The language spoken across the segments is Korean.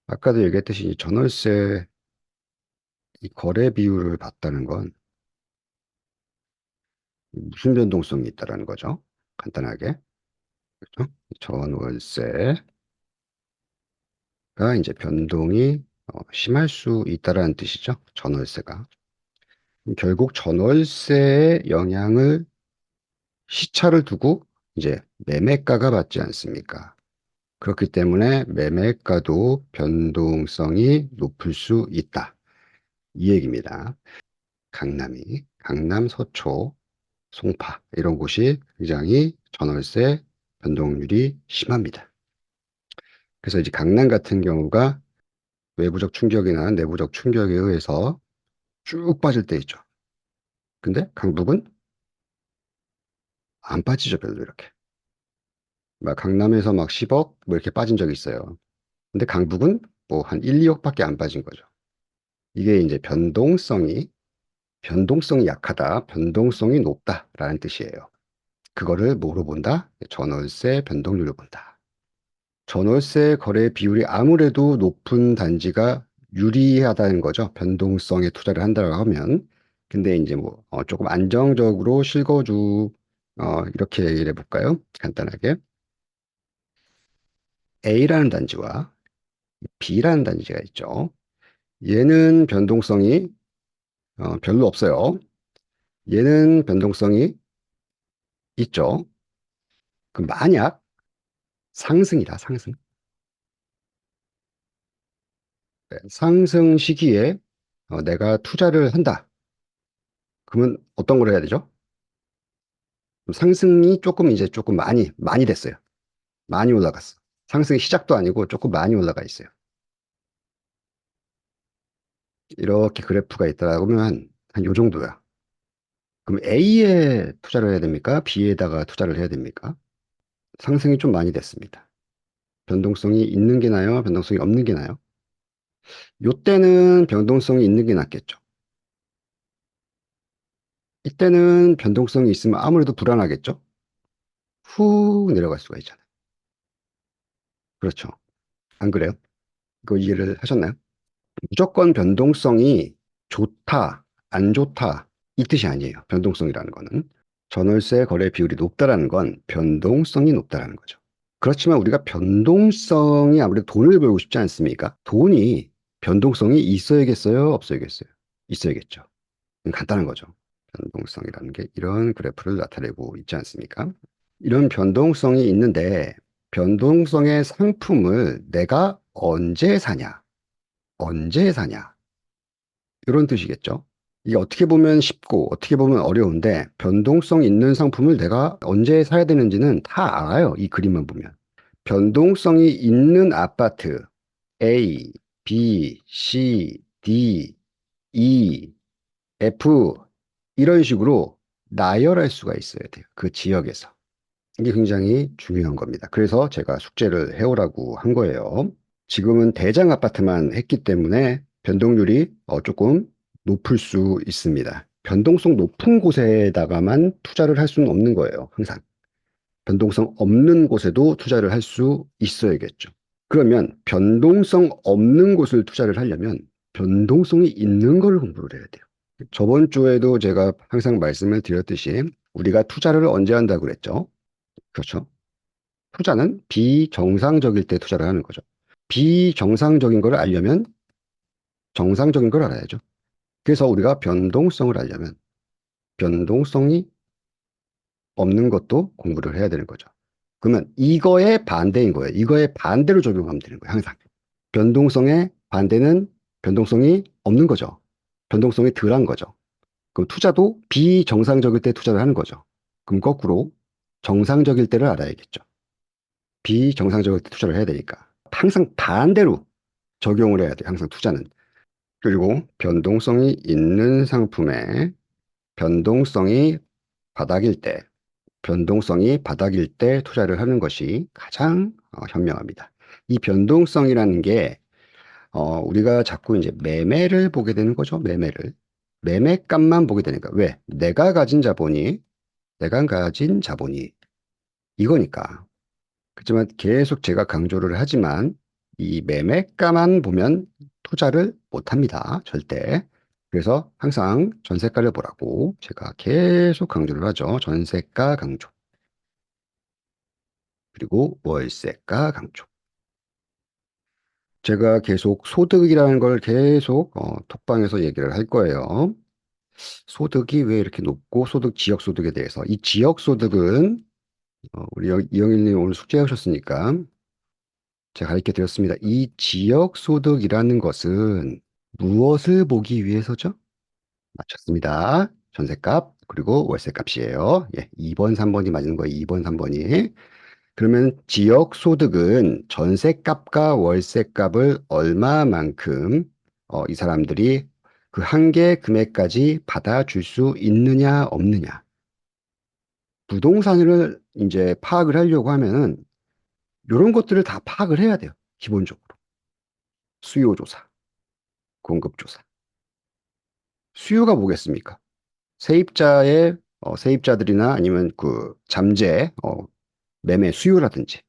아까도 얘기했듯이 이 전월세 이 거래 비율을 봤다는 건 무슨 변동성이 있다라는 거죠. 간단하게. 그죠? 전월세가 이제 변동이 심할 수 있다라는 뜻이죠. 전월세가. 결국 전월세의 영향을 시차를 두고 이제 매매가가 받지 않습니까? 그렇기 때문에 매매가도 변동성이 높을 수 있다. 이 얘기입니다. 강남, 서초, 송파 이런 곳이 굉장히 전월세 변동률이 심합니다. 그래서 이제 강남 같은 경우가 외부적 충격이나 내부적 충격에 의해서 쭉 빠질 때 있죠. 근데 강북은 안 빠지죠, 별로 이렇게. 막 강남에서 막 10억 뭐 이렇게 빠진 적이 있어요. 근데 강북은 뭐 한 1, 2억밖에 안 빠진 거죠. 이게 이제 변동성이 약하다, 변동성이 높다라는 뜻이에요. 그거를 뭐로 본다? 전월세 변동률로 본다. 전월세 거래 비율이 아무래도 높은 단지가 유리하다는 거죠. 변동성에 투자를 한다고 하면. 근데 이제 뭐 조금 안정적으로 실거주 이렇게 얘기를 해볼까요? 간단하게 A라는 단지와 B라는 단지가 있죠. 얘는 변동성이 별로 없어요. 얘는 변동성이 있죠. 그 만약 상승이다, 상승. 네, 상승 시기에 내가 투자를 한다. 그러면 어떤 걸 해야 되죠? 상승이 조금 이제 조금 많이 됐어요. 많이 올라갔어. 상승의 시작도 아니고 조금 많이 올라가 있어요. 이렇게 그래프가 있다라고 하면 한 요 정도야. 그럼 A에 투자를 해야 됩니까? B에다가 투자를 해야 됩니까? 상승이 좀 많이 됐습니다. 변동성이 있는 게 나요? 변동성이 없는 게 나요? 요때는 변동성이 있는 게 낫겠죠. 이때는 변동성이 있으면 아무래도 불안하겠죠? 훅 내려갈 수가 있잖아요. 그렇죠. 안 그래요? 이거 이해를 하셨나요? 무조건 변동성이 좋다, 안 좋다, 이 뜻이 아니에요. 변동성이라는 거는. 전월세 거래 비율이 높다라는 건 변동성이 높다라는 거죠. 그렇지만 우리가 변동성이 아무래도 돈을 벌고 싶지 않습니까? 돈이 변동성이 있어야겠어요? 없어야겠어요? 있어야겠죠. 간단한 거죠. 변동성이라는 게 이런 그래프를 나타내고 있지 않습니까? 이런 변동성이 있는데 변동성의 상품을 내가 언제 사냐? 언제 사냐? 이런 뜻이겠죠. 이게 어떻게 보면 쉽고 어떻게 보면 어려운데 변동성 있는 상품을 내가 언제 사야 되는지는 다 알아요. 이 그림만 보면. 변동성이 있는 아파트 A, B, C, D, E, F 이런 식으로 나열할 수가 있어야 돼요. 그 지역에서. 이게 굉장히 중요한 겁니다. 그래서 제가 숙제를 해오라고 한 거예요. 지금은 대장 아파트만 했기 때문에 변동률이 조금 높을 수 있습니다. 변동성 높은 곳에다가만 투자를 할 수는 없는 거예요. 항상. 변동성 없는 곳에도 투자를 할 수 있어야겠죠. 그러면 변동성 없는 곳을 투자를 하려면 변동성이 있는 걸 공부를 해야 돼요. 저번 주에도 제가 항상 말씀을 드렸듯이 우리가 투자를 언제 한다고 그랬죠? 그렇죠. 투자는 비정상적일 때 투자를 하는 거죠. 비정상적인 걸 알려면 정상적인 걸 알아야죠. 그래서 우리가 변동성을 알려면 변동성이 없는 것도 공부를 해야 되는 거죠. 그러면 이거의 반대인 거예요. 이거의 반대로 적용하면 되는 거예요. 항상. 변동성의 반대는 변동성이 없는 거죠. 변동성이 덜한 거죠. 그럼 투자도 비정상적일 때 투자를 하는 거죠. 그럼 거꾸로 정상적일 때를 알아야겠죠. 비정상적일 때 투자를 해야 되니까. 항상 반대로 적용을 해야 돼요. 항상 투자는. 그리고 변동성이 있는 상품에 변동성이 바닥일 때, 변동성이 바닥일 때 투자를 하는 것이 가장 현명합니다. 이 변동성이라는 게 우리가 자꾸 이제 매매를 보게 되는 거죠. 매매를. 매매값만 보게 되니까. 왜? 내가 가진 자본이 이거니까. 그렇지만 계속 제가 강조를 하지만 이 매매가만 보면 투자를 못 합니다. 절대. 그래서 항상 전세가를 보라고 제가 계속 강조를 하죠. 전세가 강조. 그리고 월세가 강조. 제가 계속 소득이라는 걸 계속 톡방에서 얘기를 할 거예요. 소득이 왜 이렇게 높고 소득, 지역 소득에 대해서. 이 지역 소득은 우리 이영일님 오늘 숙제해 오셨으니까 제가 가르쳐 드렸습니다. 이 지역 소득이라는 것은 무엇을 보기 위해서죠? 맞췄습니다. 전세값 그리고 월세값이에요. 예, 2번, 3번이 맞는 거예요. 2번, 3번이. 그러면 지역 소득은 전세값과 월세값을 얼마만큼 이 사람들이 그 한계 금액까지 받아줄 수 있느냐 없느냐. 부동산을 이제 파악을 하려고 하면은 이런 것들을 다 파악을 해야 돼요. 기본적으로. 수요 조사, 공급 조사. 수요가 뭐겠습니까? 세입자의 세입자들이나 아니면 그 잠재 매매 수요라든지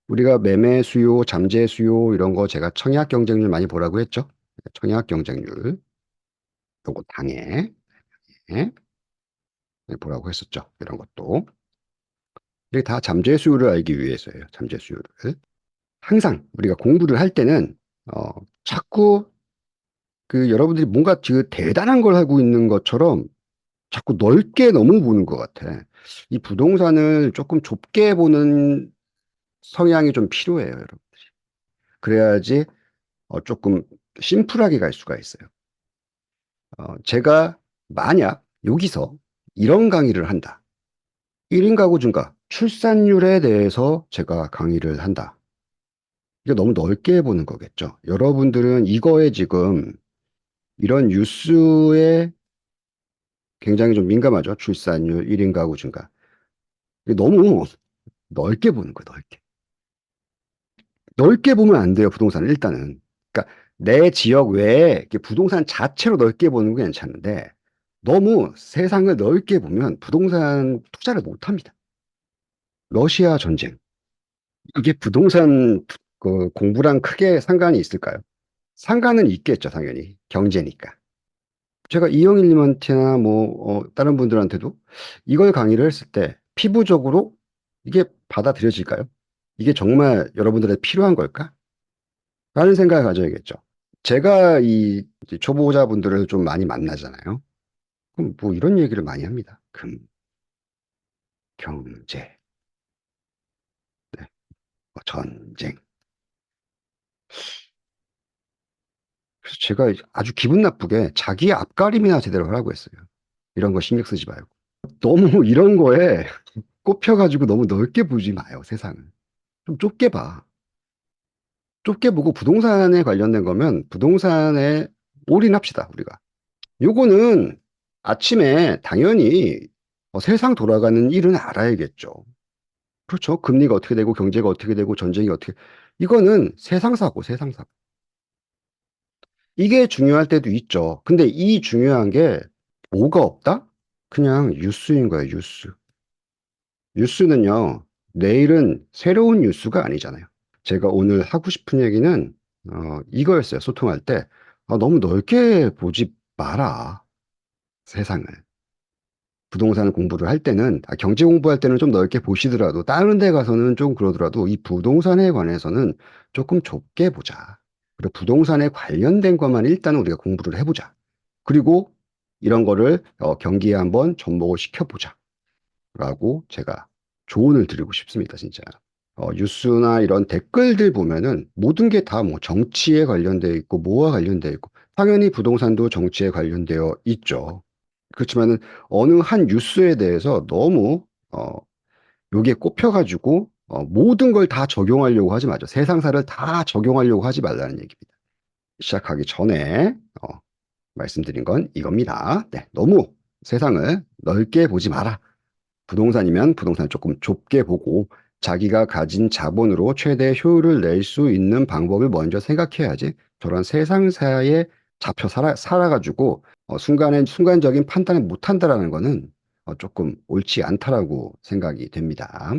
우리가 매매 수요, 잠재 수요 이런 거 제가 청약 경쟁률 많이 보라고 했죠. 청약 경쟁률 요거 당해 예, 보라고 했었죠. 이런 것도 이게 다 잠재 수요를 알기 위해서예요. 잠재 수요를 항상 우리가 공부를 할 때는 자꾸 그 여러분들이 뭔가 그 대단한 걸 하고 있는 것처럼 자꾸 넓게 너무 보는 것 같아. 이 부동산을 조금 좁게 보는 성향이 좀 필요해요, 여러분. 그래야지 조금 심플하게 갈 수가 있어요. 제가 만약 여기서 이런 강의를 한다. 1인 가구 증가, 출산율에 대해서 제가 강의를 한다. 이게 너무 넓게 보는 거겠죠. 여러분들은 이거에 지금 이런 뉴스에 굉장히 좀 민감하죠. 출산율, 1인 가구 증가. 이게 너무 넓게 보는 거예요, 넓게. 넓게 보면 안 돼요, 부동산을 일단은. 그러니까 내 지역 외에 이렇게 부동산 자체로 넓게 보는 건 괜찮은데 너무 세상을 넓게 보면 부동산 투자를 못 합니다. 러시아 전쟁. 이게 부동산 그 공부랑 크게 상관이 있을까요? 상관은 있겠죠, 당연히. 경제니까. 제가 이영일님한테나 뭐 다른 분들한테도 이걸 강의를 했을 때 피부적으로 이게 받아들여질까요? 이게 정말 여러분들의 필요한 걸까? 라는 생각을 가져야겠죠. 제가 이 이제 초보자분들을 좀 많이 만나잖아요. 그럼 뭐 이런 얘기를 많이 합니다. 경제, 네, 뭐 전쟁. 그래서 제가 아주 기분 나쁘게 자기 앞가림이나 제대로 하라고 했어요. 이런 거 신경 쓰지 말고. 너무 이런 거에 꼽혀가지고 너무 넓게 보지 마요, 세상을. 좀 좁게 봐. 좁게 보고 부동산에 관련된 거면 부동산에 올인합시다, 우리가. 요거는 아침에 당연히 세상 돌아가는 일은 알아야겠죠. 그렇죠. 금리가 어떻게 되고 경제가 어떻게 되고 전쟁이 어떻게 이거는 세상사고 세상사고. 이게 중요할 때도 있죠. 근데 이 중요한 게 뭐가 없다? 그냥 뉴스인 거예요, 뉴스. 뉴스는요, 내일은 새로운 뉴스가 아니잖아요. 제가 오늘 하고 싶은 얘기는 이거였어요. 소통할 때 너무 넓게 보지 마라. 세상을. 부동산 공부를 할 때는 경제 공부할 때는 좀 넓게 보시더라도 다른 데 가서는 좀 그러더라도 이 부동산에 관해서는 조금 좁게 보자. 그리고 부동산에 관련된 것만 일단은 우리가 공부를 해보자. 그리고 이런 거를 경기에 한번 접목을 시켜보자. 라고 제가 조언을 드리고 싶습니다, 진짜. 뉴스나 이런 댓글들 보면은 모든 게 다 뭐 정치에 관련되어 있고 뭐와 관련되어 있고 당연히 부동산도 정치에 관련되어 있죠. 그렇지만은 어느 한 뉴스에 대해서 너무 요게 꼽혀가지고 모든 걸 다 적용하려고 하지 마죠. 세상사를 다 적용하려고 하지 말라는 얘기입니다. 시작하기 전에 말씀드린 건 이겁니다. 네, 너무 세상을 넓게 보지 마라. 부동산이면 부동산 조금 좁게 보고 자기가 가진 자본으로 최대 효율을 낼 수 있는 방법을 먼저 생각해야지 저런 세상사에 잡혀 살아가지고 순간적인 판단을 못한다라는 거는 조금 옳지 않다라고 생각이 됩니다.